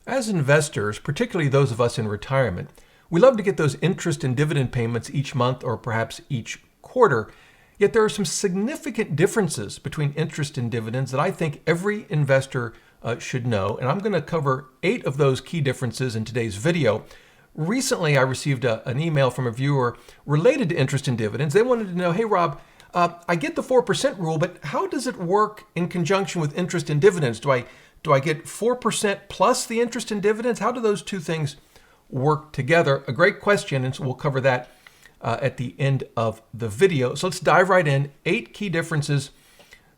As investors, particularly those of us in retirement, we love to get those interest and dividend payments each month or perhaps each quarter. Yet there are some significant differences between interest and dividends that I think every investor should know. And I'm going to cover 8 of those key differences in today's video. Recently, I received an email from a viewer related to interest and dividends. They wanted to know, hey, Rob, I get the 4% rule, but how does it work in conjunction with interest and dividends? Do I get 4% plus the interest and dividends? How do those two things work together? A great question, and so we'll cover that at the end of the video. So let's dive right in. 8 key differences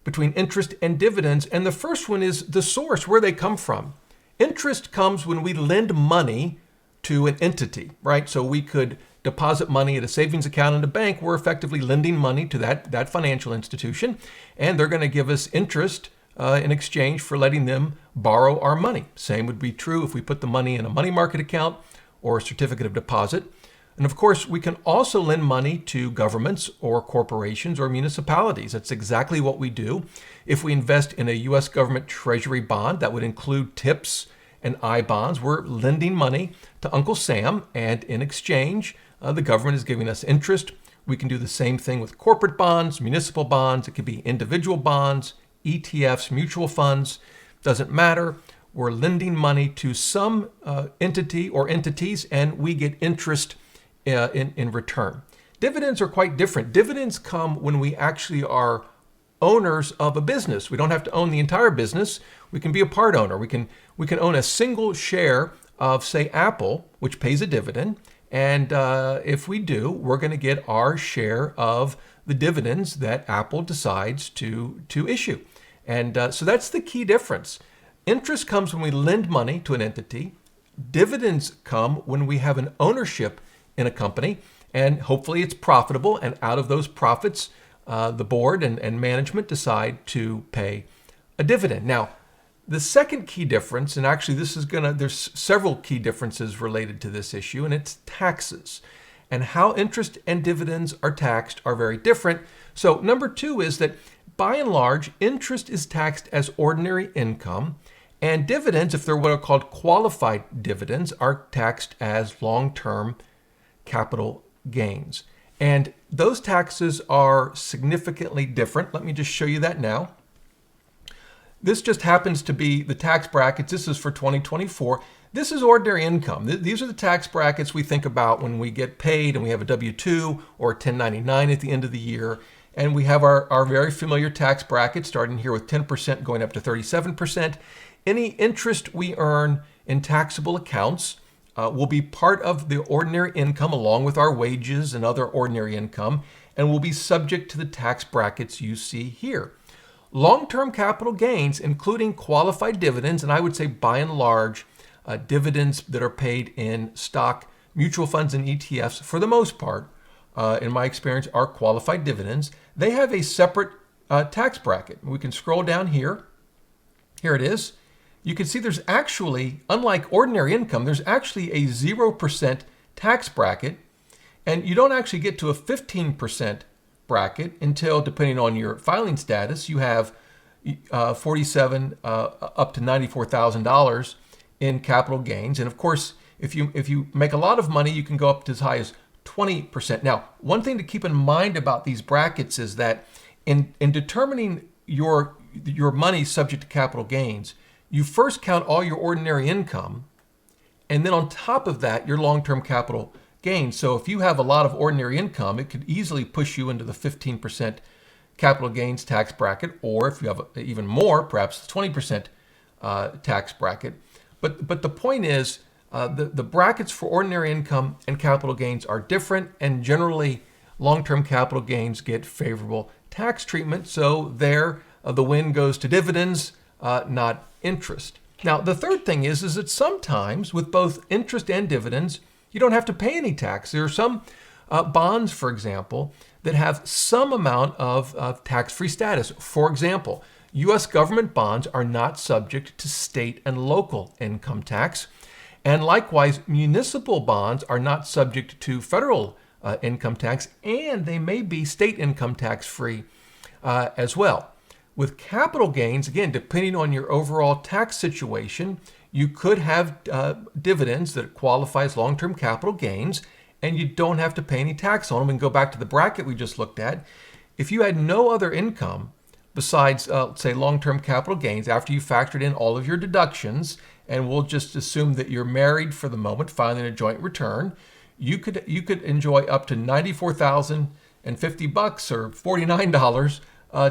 between interest and dividends. And the first one is the source, where they come from. Interest comes when we lend money to an entity, right? So we could deposit money at a savings account in a bank. We're effectively lending money to that financial institution, and they're going to give us interest in exchange for letting them borrow our money. Same would be true if we put the money in a money market account or a certificate of deposit. And of course, we can also lend money to governments or corporations or municipalities. That's exactly what we do. If we invest in a U.S. government treasury bond, that would include TIPS and I-bonds. We're lending money to Uncle Sam, and in exchange, the government is giving us interest. We can do the same thing with corporate bonds, municipal bonds. It could be individual bonds, ETFs, mutual funds. Doesn't matter. We're lending money to some entity or entities, and we get interest in return. Dividends are quite different. Dividends come when we actually are owners of a business. We don't have to own the entire business. We can be a part owner. We can own a single share of, say, Apple, which pays a dividend. And if we do, we're going to get our share of the dividends that Apple decides to issue. And so that's the key difference. Interest comes when we lend money to an entity. Dividends come when we have an ownership in a company, and hopefully it's profitable. And out of those profits, the board and management decide to pay a dividend. Now, the second key difference, and actually there's several key differences related to this issue, and it's taxes. And how interest and dividends are taxed are very different. So number 2 is that by and large, interest is taxed as ordinary income, and dividends, if they're what are called qualified dividends, are taxed as long-term capital gains. And those taxes are significantly different. Let me just show you that now. This just happens to be the tax brackets. This is for 2024. This is ordinary income. These are the tax brackets we think about when we get paid and we have a W-2 or a 1099 at the end of the year. And we have our very familiar tax bracket starting here with 10% going up to 37%. Any interest we earn in taxable accounts will be part of the ordinary income along with our wages and other ordinary income, and will be subject to the tax brackets you see here. Long-term capital gains, including qualified dividends, and I would say by and large, dividends that are paid in stock, mutual funds, and ETFs, for the most part, in my experience, are qualified dividends. They have a separate tax bracket. We can scroll down here. Here it is. You can see there's actually, unlike ordinary income, there's actually a 0% tax bracket, and you don't actually get to a 15% bracket until, depending on your filing status, you have $47 up to $94,000 in capital gains. And of course, if you make a lot of money, you can go up to as high as 20%. Now, one thing to keep in mind about these brackets is that in determining your money subject to capital gains, you first count all your ordinary income, and then on top of that, your long-term capital gains. So if you have a lot of ordinary income, it could easily push you into the 15% capital gains tax bracket, or if you have even more, perhaps the 20% tax bracket. But the point is, the brackets for ordinary income and capital gains are different, and generally long-term capital gains get favorable tax treatment. So there, the win goes to dividends, not interest. Now, the third thing is that sometimes with both interest and dividends, you don't have to pay any tax. There are some bonds, for example, that have some amount of tax-free status. For example, U.S. government bonds are not subject to state and local income tax. And likewise, municipal bonds are not subject to federal income tax, and they may be state income tax-free as well. With capital gains, again, depending on your overall tax situation, You could have dividends that qualify as long-term capital gains, and you don't have to pay any tax on them. And go back to the bracket we just looked at. If you had no other income besides, say, long-term capital gains, after you factored in all of your deductions, and we'll just assume that you're married for the moment, filing a joint return, you could enjoy up to $94,050 or $49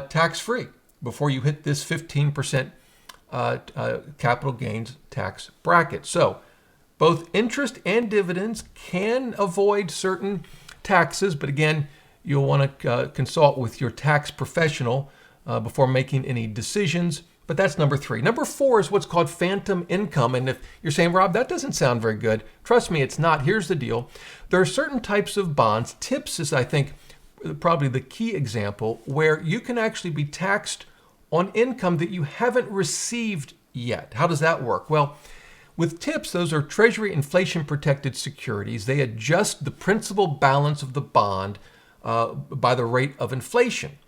tax-free before you hit this 15% capital gains tax bracket. So both interest and dividends can avoid certain taxes, but again, you'll want to consult with your tax professional before making any decisions. But that's number 3. Number 4 is what's called phantom income. And if you're saying, Rob, that doesn't sound very good, trust me, it's not. Here's the deal. There are certain types of bonds. TIPS is, I think, probably the key example, where you can actually be taxed on income that you haven't received yet. How does that work? Well, with TIPS, those are Treasury inflation-protected securities. They adjust the principal balance of the bond by the rate of inflation.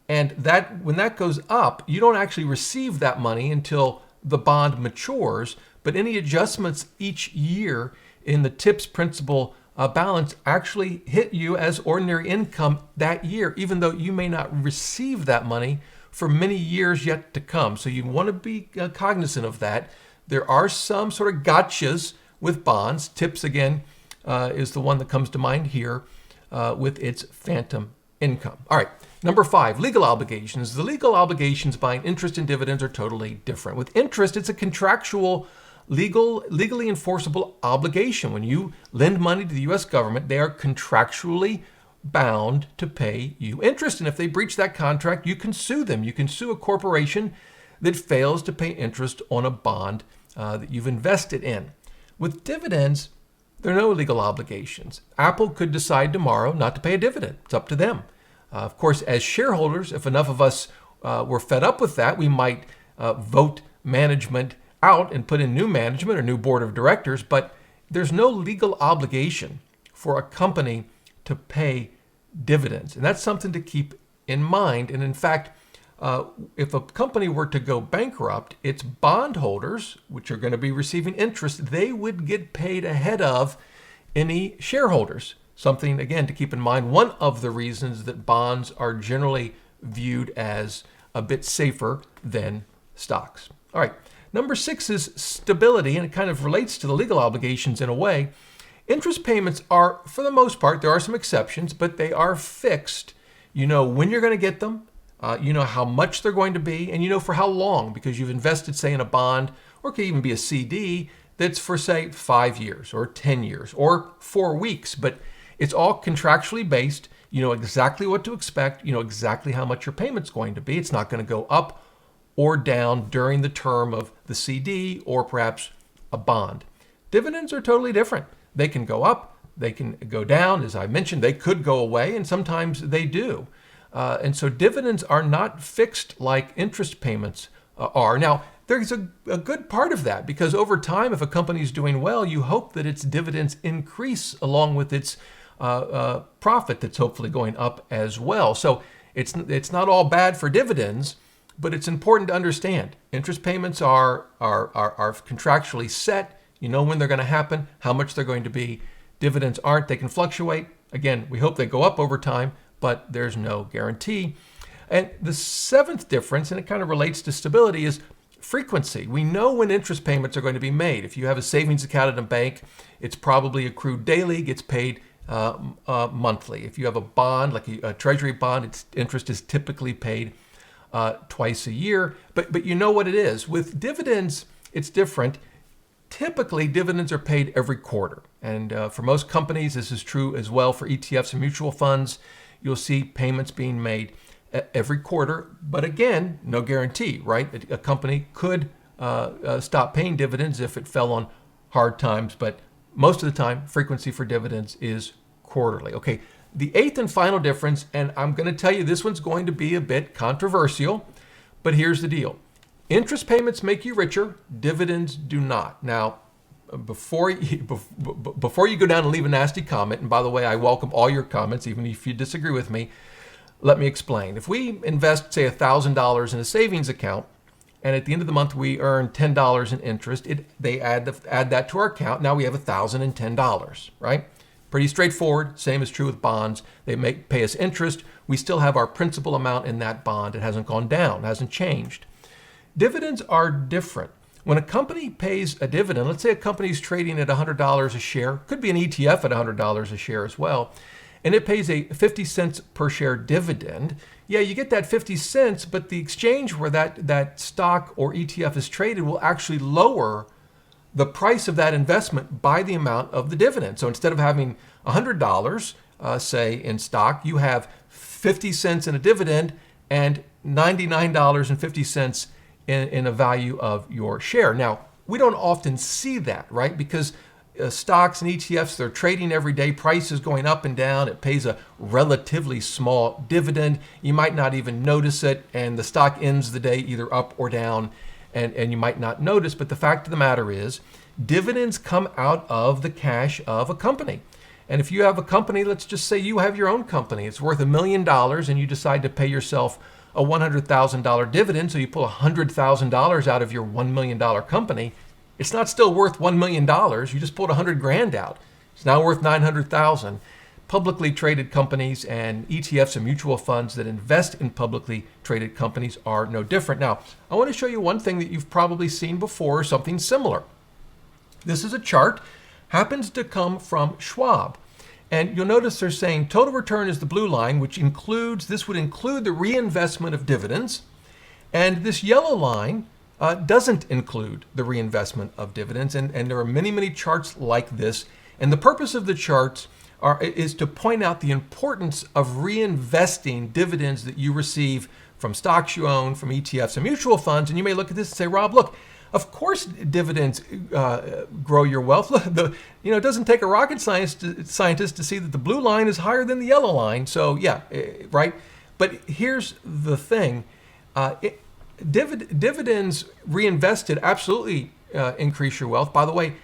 And that when that goes up, you don't actually receive that money until the bond matures, but any adjustments each year in the TIPS principal balance actually hit you as ordinary income that year, even though you may not receive that money for many years yet to come. So you want to be cognizant of that. There are some sort of gotchas with bonds. TIPS, again, is the one that comes to mind here with its phantom income. All right. Number 5, legal obligations. The legal obligations buying interest and dividends are totally different. With interest, it's a contractual, legally enforceable obligation. When you lend money to the U.S. government, they are contractually bound to pay you interest. And if they breach that contract, you can sue them. You can sue a corporation that fails to pay interest on a bond that you've invested in. With dividends, there are no legal obligations. Apple could decide tomorrow not to pay a dividend. It's up to them. Of course, as shareholders, if enough of us were fed up with that, we might vote management out and put in new management or new board of directors, but there's no legal obligation for a company to pay dividends. And that's something to keep in mind. And in fact, if a company were to go bankrupt, its bondholders, which are going to be receiving interest, they would get paid ahead of any shareholders. Something, again, to keep in mind, one of the reasons that bonds are generally viewed as a bit safer than stocks. All right, number 6 is stability, and it kind of relates to the legal obligations in a way. Interest payments are, for the most part, there are some exceptions, but they are fixed. You know when you're going to get them, you know how much they're going to be, and you know for how long, because you've invested, say, in a bond, or it could even be a CD that's for, say, 5 years or 10 years or 4 weeks, but it's all contractually based. You know exactly what to expect. You know exactly how much your payment's going to be. It's not going to go up or down during the term of the CD or perhaps a bond. Dividends are totally different. They can go up, they can go down. As I mentioned, they could go away, and sometimes they do. And so dividends are not fixed like interest payments are. Now, there's a good part of that, because over time, if a company is doing well, you hope that its dividends increase along with its profit that's hopefully going up as well. So it's not all bad for dividends, but it's important to understand interest payments are contractually set. You know when they're going to happen, how much they're going to be. Dividends aren't. They can fluctuate. Again, we hope they go up over time, but there's no guarantee. And the 7th difference, and it kind of relates to stability, is frequency. We know when interest payments are going to be made. If you have a savings account at a bank, it's probably accrued daily, gets paid monthly. If you have a bond, like a treasury bond, its interest is typically paid twice a year. But you know what it is. With dividends, it's different. Typically, dividends are paid every quarter. And for most companies, this is true as well for ETFs and mutual funds. You'll see payments being made every quarter. But again, no guarantee, right? A company could stop paying dividends if it fell on hard times. But most of the time, frequency for dividends is quarterly. Okay, the 8th and final difference, and I'm going to tell you this one's going to be a bit controversial, but here's the deal. Interest payments make you richer, dividends do not. Now, before you go down and leave a nasty comment, and by the way, I welcome all your comments, even if you disagree with me, let me explain. If we invest, say, $1,000 in a savings account, and at the end of the month we earn $10 in interest. They add that to our account. Now we have $1,010, right? Pretty straightforward. Same is true with bonds. They pay us interest. We still have our principal amount in that bond. It hasn't gone down, hasn't changed. Dividends are different. When a company pays a dividend, let's say a company is trading at $100 a share, could be an ETF at $100 a share as well, and it pays a 50 cents per share dividend. Yeah, you get that 50 cents, but the exchange where that stock or ETF is traded will actually lower the price of that investment by the amount of the dividend. So instead of having $100, say in stock, you have 50 cents in a dividend and $99.50 in a value of your share. Now, we don't often see that, right? Because stocks and ETFs, they're trading every day. Price is going up and down. It pays a relatively small dividend. You might not even notice it, and the stock ends the day either up or down, and you might not notice. But the fact of the matter is, dividends come out of the cash of a company. And if you have a company, let's just say you have your own company, it's worth $1 million, and you decide to pay yourself a $100,000 dividend, so you pull $100,000 out of your $1 million company, it's not still worth $1 million. You just pulled $100,000 out. It's now worth $900,000. Publicly traded companies and ETFs and mutual funds that invest in publicly traded companies are no different. Now, I want to show you one thing that you've probably seen before, something similar. This is a chart, happens to come from Schwab. And you'll notice they're saying total return is the blue line, which this would include the reinvestment of dividends. And this yellow line doesn't include the reinvestment of dividends. And there are many, many charts like this. And the purpose of the charts is to point out the importance of reinvesting dividends that you receive from stocks you own, from ETFs and mutual funds. And you may look at this and say, Rob, look, of course dividends grow your wealth. It doesn't take a rocket scientist to see that the blue line is higher than the yellow line. So yeah, right. But here's the thing. Dividends reinvested absolutely increase your wealth. By the way,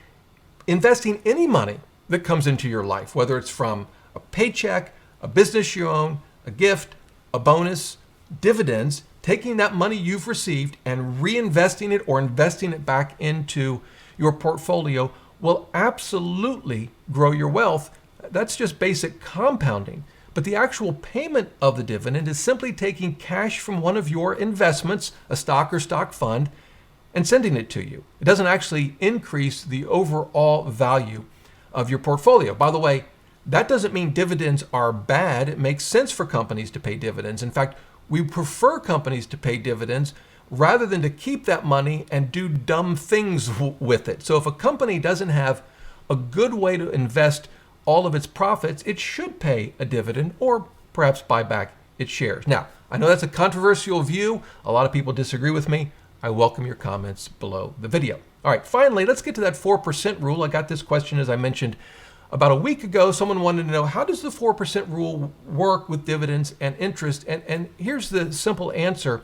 investing any money that comes into your life, whether it's from a paycheck, a business you own, a gift, a bonus, dividends, taking that money you've received and reinvesting it or investing it back into your portfolio will absolutely grow your wealth. That's just basic compounding. But the actual payment of the dividend is simply taking cash from one of your investments, a stock or stock fund, and sending it to you. It doesn't actually increase the overall value of your portfolio. By the way, that doesn't mean dividends are bad. It makes sense for companies to pay dividends. In fact, we prefer companies to pay dividends rather than to keep that money and do dumb things with it. So if a company doesn't have a good way to invest all of its profits, it should pay a dividend or perhaps buy back its shares. Now, I know that's a controversial view. A lot of people disagree with me. I welcome your comments below the video. All right, finally, let's get to that 4% rule. I got this question, as I mentioned, about a week ago. Someone wanted to know, how does the 4% rule work with dividends and interest? And here's the simple answer.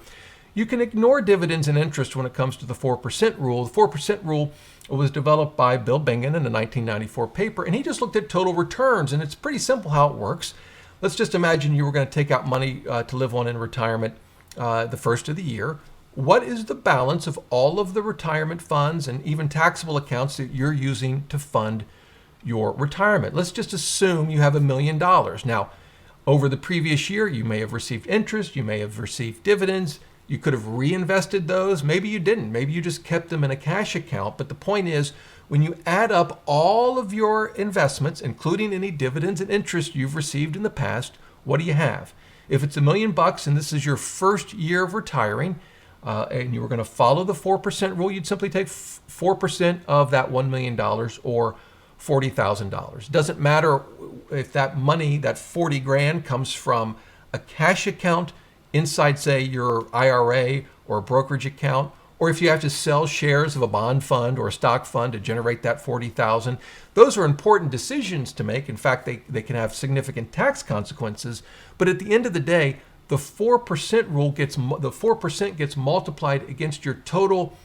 You can ignore dividends and interest when it comes to the 4% rule. The 4% rule was developed by Bill Bengen in a 1994 paper, and he just looked at total returns, and it's pretty simple how it works. Let's just imagine you were going to take out money to live on in retirement the first of the year. What is the balance of all of the retirement funds and even taxable accounts that you're using to fund your retirement? Let's just assume you have $1 million. Now, over the previous year, you may have received interest, you may have received dividends, you could have reinvested those, maybe you didn't, maybe you just kept them in a cash account. But the point is, when you add up all of your investments, including any dividends and interest you've received in the past, what do you have? If it's $1 million and this is your first year of retiring, and you were going to follow the 4% rule, you'd simply take 4% of that $1 million or $40,000. Doesn't matter if that money, that 40 grand, comes from a cash account inside, say, your IRA or a brokerage account, or if you have to sell shares of a bond fund or a stock fund to generate that 40,000. Those are important decisions to make. In fact, they can have significant tax consequences. But at the end of the day, the 4% rule gets multiplied against your total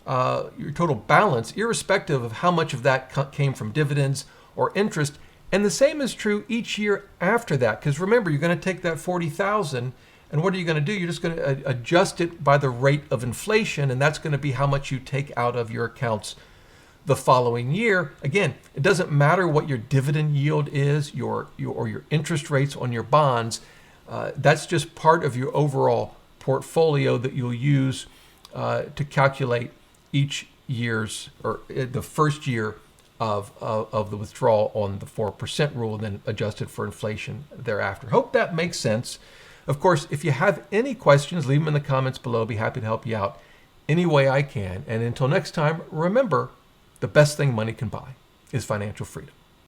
balance, irrespective of how much of that came from dividends or interest. And the same is true each year after that, because remember, you're going to take that 40,000 And what are you going to do? You're just going to adjust it by the rate of inflation, and that's going to be how much you take out of your accounts the following year. Again, it doesn't matter what your dividend yield is, or your interest rates on your bonds. That's just part of your overall portfolio that you'll use to calculate each year's, or the first year of the withdrawal on the 4% rule, and then adjusted for inflation thereafter. Hope that makes sense. Of course, if you have any questions, leave them in the comments below. I'll be happy to help you out any way I can. And until next time, remember, the best thing money can buy is financial freedom.